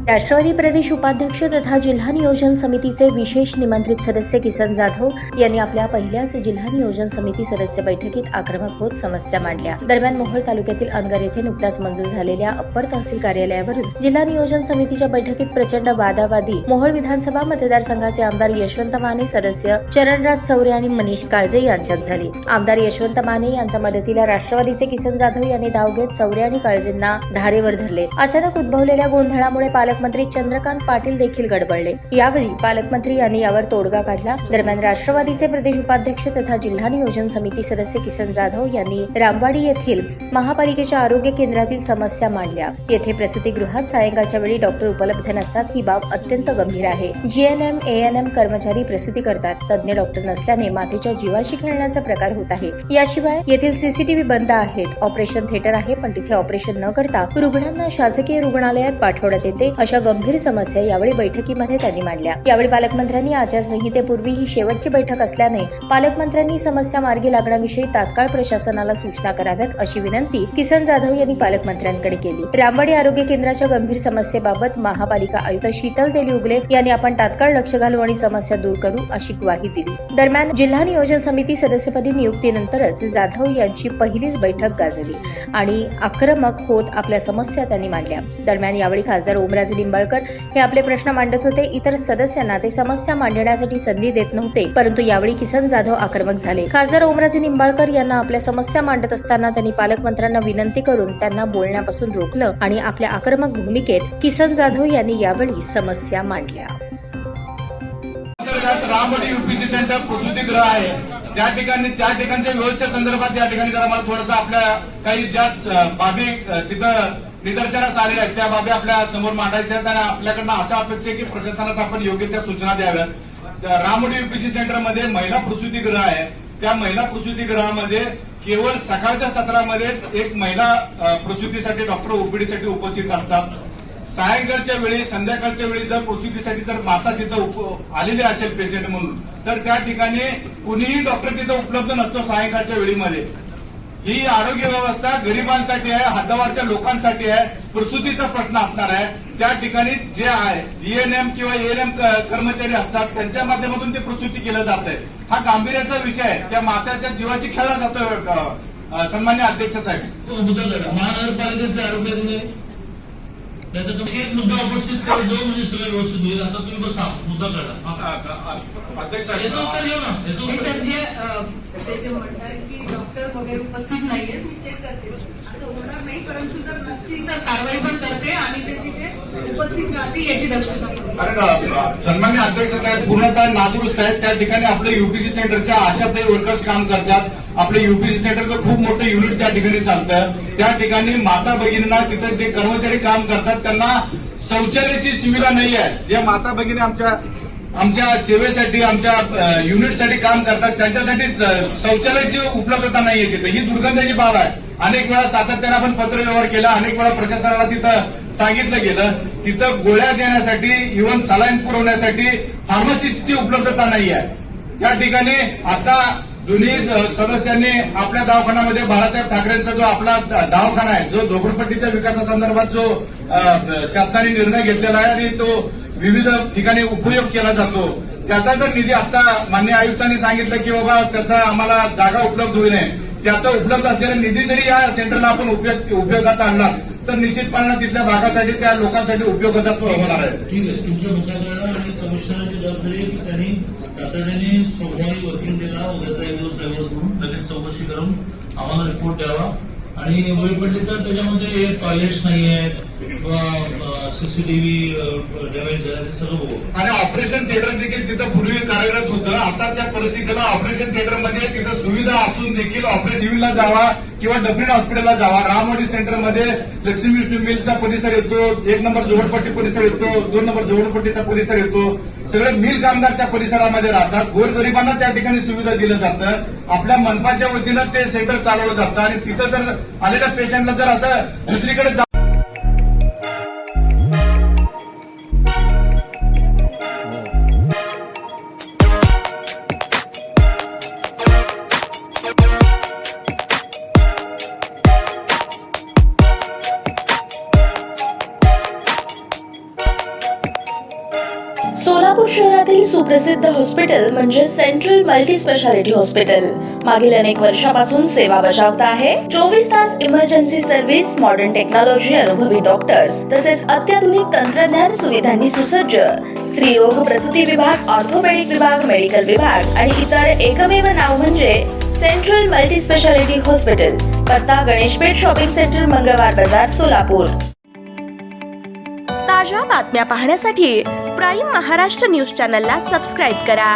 राष्ट्रवादी प्रदेश उपाध्यक्ष तथा जिल्हा नियोजन समितीचे विशेष निमंत्रित सदस्य किसन जाधव यांनी आपल्या पहिल्याच जिल्हा नियोजन समिती सदस्य बैठकीत आक्रमक होत समस्या मांडल्या। दरम्यान मोहोळ तालुक्यातील अनगर येथे नुकत्याच मंजूर झालेल्या अप्पर तहसील कार्यालयावरून जिल्हा नियोजन समितीच्या बैठकीत प्रचंड वादावादी मोहोळ विधानसभा मतदारसंघाचे आमदार यशवंत माने, सदस्य चरणराज चौरे आणि मनीष काळजे यांच्यात झाली। आमदार यशवंत माने यांच्या मदतीला राष्ट्रवादीचे किसन जाधव यांनी धाव घेत चौरे आणि काळजेंना धारेवर धरले। अचानक उद्भवलेल्या गोंधळामुळे पालकमंत्री चंद्रकांत पाटील देखील गडबडले। यावेळी पालकमंत्री यांनी यावर तोडगा काढला। दरम्यान राष्ट्रवादीचे प्रदेश उपाध्यक्ष तथा जिल्हा नियोजन समिती सदस्य किसन जाधव यांनी रामवाडी येथील महापालिकेच्या आरोग्य केंद्रातील समस्या मांडल्या। येथे प्रसूतीगृहात सायंकाळच्या वेळी डॉक्टर उपलब्ध नसतात ही बाब अत्यंत गंभीर आहे। जीएनएम एएनएम कर्मचारी प्रसूती करतात, तज्ञ डॉक्टर नसल्याने मातेच्या जीवाशी खेळण्याचा प्रकार होत आहे। याशिवाय येथील सीसीटीव्ही बंद आहेत, ऑपरेशन थिएटर आहे पण तिथे ऑपरेशन न करता रुग्णांना शासकीय रुग्णालयात पाठवण्यात येते, अशा गंभीर समस्या यावेळी बैठकीमध्ये त्यांनी मांडल्या। यावेळी पालकमंत्र्यांनी आचारसंहितेपूर्वी ही शेवटची बैठक असल्याने पालकमंत्र्यांनी समस्या मार्गी लागण्याविषयी तात्काळ प्रशासनाला सूचना कराव्यात अशी विनंती किसन जाधव यांनी पालकमंत्र्यांकडे केली। रामवाडी आरोग्य केंद्राच्या गंभीर समस्येबाबत महापालिका आयुक्त शीतल तेली उगले यांनी आपण तात्काळ लक्ष घालू आणि समस्या दूर करू अशी ग्वाही दिली। दरम्यान जिल्हा नियोजन समिती सदस्यपदी नियुक्तीनंतरच जाधव यांची पहिलीच बैठक गाजली आणि आक्रमक होत आपल्या समस्या त्यांनी मांडल्या। दरम्यान यावेळी खासदार ओमराजे निंबाळकर हे आपले प्रश्न मांडत होते। इतर सदस्यांना ते समस्या मांडण्यासाठी संधी देत नव्हते, परंतु यावेळी किसन जाधव आक्रमक झाले। खासदार ओमराजे निंबाळकर यांना आपल्या समस्या मांडत असताना त्यांनी पालकमंत्र्यांना विनंती करून त्यांना बोलण्यापासून रोखलं आणि आपल्या आक्रमक भूमिकेत किसन जाधव यांनी यावेळी समस्या मांडल्या। रामवाडी यूपीसी सेंटर प्रसूतीगृह आहे, त्या ठिकाणच्या व्यवस्थेसंदर्भात या ठिकाणी जरा मला थोडंसं आपल्या काही ज्या बाबी तिथं निदर्शनास आलेल्या आहेत त्या बाबी आपल्या समोर मांडायच्या आहेत आणि आपल्याकडनं अशा अपेक्षा आहे की प्रशासनास आपण योग्य त्या सूचना द्याव्यात। रामवाडी यूपीसी सेंटरमध्ये महिला प्रसूतीगृह आहे, त्या महिला प्रसूतीगृहामध्ये केवळ सकाळच्या सत्रामध्येच एक महिला प्रसूतीसाठी डॉक्टर ओपीडीसाठी उपस्थित असतात। सायंकाळच्या वेळी संध्याकाळच्या वेळी जर प्रसूतीसाठी जर माता तिथं आलेली असेल पेशंट म्हणून तर त्या ठिकाणी कुणीही डॉक्टर तिथं उपलब्ध नसतो सायंकाळच्या वेळीमध्ये। ही आरोग्य व्यवस्था गरिबांसाठी आहे, हद्दवारच्या लोकांसाठी आहे, प्रसूतीचा प्रश्न असणार आहे। त्या ठिकाणी जे आहे जीएनएम किंवा एएनएम कर्मचारी असतात त्यांच्या माध्यमातून ते प्रसूती केलं जात आहे। हा गांभीर्याचा विषय आहे, त्या माताच्या जीवाची खेळला जातोय। सन्मान्य अध्यक्ष साहेब, महानगरपालिकेचे आरोग्य एक मुद्दा उपस्थित करतो म्हणजे सगळं व्यवस्थित होईल। आता तुम्ही बसा, मुद्दा करा अध्यक्ष याचं उत्तर घेऊ ना। ते म्हणतात की डॉक्टर वगैरे उपस्थित नाहीये, मी चेक करते, असं होणार नाही, परंतु जर नसतील तर कारवाई पण करते आणि ते तिथे उपस्थित राहतील याची दक्षता घेते। कारण सन्मान्य अध्यक्ष साहेब पूर्णतः नादुरुस्त आहेत। त्या ठिकाणी आपले यूपीसी सेंटरच्या आशाताई वर्कर्स काम करतात। आपलं यूपीसी सेंटरचं खूप मोठं युनिट त्या ठिकाणी चालतं। त्या ठिकाणी माता भगिनींना तिथं जे कर्मचारी काम करतात त्यांना शौचालयाची सुविधा नाही आहे। जे माता भगिनी आमच्या सेवेसाठी आमच्या युनिटसाठी काम करतात त्यांच्यासाठी शौचालयाची उपलब्धता नाहीये तिथे, ही दुर्गंधाची बाब आहे। अनेक वेळा सातत्याने आपण पत्रव्यवहार केला, अनेक वेळा प्रशासनाला तिथं सांगितलं गेलं, तिथं गोळ्या देण्यासाठी इव्हन सलाईन पुरवण्यासाठी फार्मसिस्टची उपलब्धता नाही आहे। त्या ठिकाणी आता दोन्ही सदस्यांनी आपल्या दवाखान्यामध्ये बाळासाहेब ठाकरेंचा जो आपला दवाखाना आहे, जो झोपडपट्टीच्या विकासासंदर्भात जो शासनाने निर्णय घेतलेला आहे आणि तो विविध ठिकाणी उपयोग केला जातो, त्याचा जर निधी आता मान्य आयुक्तांनी सांगितलं की बाबा त्याचा आम्हाला जागा उपलब्ध होईल, त्याचा उपलब्ध असलेला निधी जरी या सेंटरला आपण उपयोगात आणला तर निश्चितपणे तिथल्या भागासाठी त्या लोकांसाठी उपयोगाचा होणार आहे। ठीक आहे, तुमचा मुद्दा करा आणि कमिशनरची जबाबदारी की त्यांनी तातडीने सोमवारी वर्किंग डेला उद्याचा एक दिवस ड्रायव्हर्स म्हणून लगेच चौकशी करून आम्हाला रिपोर्ट द्यावा आणि वेळ पडली तर त्याच्यामध्ये टॉयलेट्स नाही आहेत किंवा सीसीटीव्ही डॅमेज झाले सगळं बघू। आणि ऑपरेशन थिएटर देखील तिथं पूर्वी कार्यरत होतं, आताच्या परिस्थितीला ऑपरेशन थिएटरमध्ये तिथं सुविधा असून देखील ऑपरेशन सिव्हिलला जावा किंवा डब्ल्यून हॉस्पिटलला जावा। रामवाडी सेंटरमध्ये लक्ष्मी विष्णू मिलचा परिसर येतो, 1 नंबर झोपडपट्टी परिसर येतो, 2 नंबर झोपडपट्टीचा परिसर येतो, सगळे मिल कामगार त्या परिसरामध्ये राहतात। गोरगरिबांना त्या ठिकाणी सुविधा दिलं जातं। आपल्या मनपाच्या वतीनं ते सेंटर चालवलं जातं आणि तिथं जर आलेल्या पेशंटला जर असं दुसरीकडे सोलापूर शहरातील सुप्रसिद्ध हॉस्पिटल म्हणजे सेंट्रल मल्टी स्पेशालिटी हॉस्पिटल मागील अनेक वर्षापासून सेवा बजावत आहे. 24 तास इमर्जन्सी सर्व्हिस, मॉडर्न टेक्नॉलॉजी, अनुभवी डॉक्टर्स तसेच अत्याधुनिक तंत्रज्ञान सुविधांनी सुसज्ज स्त्रीरोग, प्रसूती विभाग, ऑर्थोपेडिक विभाग, मेडिकल विभाग आणि इतर एकमेव नाव म्हणजे सेंट्रल मल्टी स्पेशालिटी हॉस्पिटल. पत्ता गणेशपेठ शॉपिंग सेंटर, मंगळवार बाजार, सोलापूर. ताज्या बातम्या पाहण्यासाठी प्राईम महाराष्ट्र न्यूज चॅनलला सबस्क्राईब करा.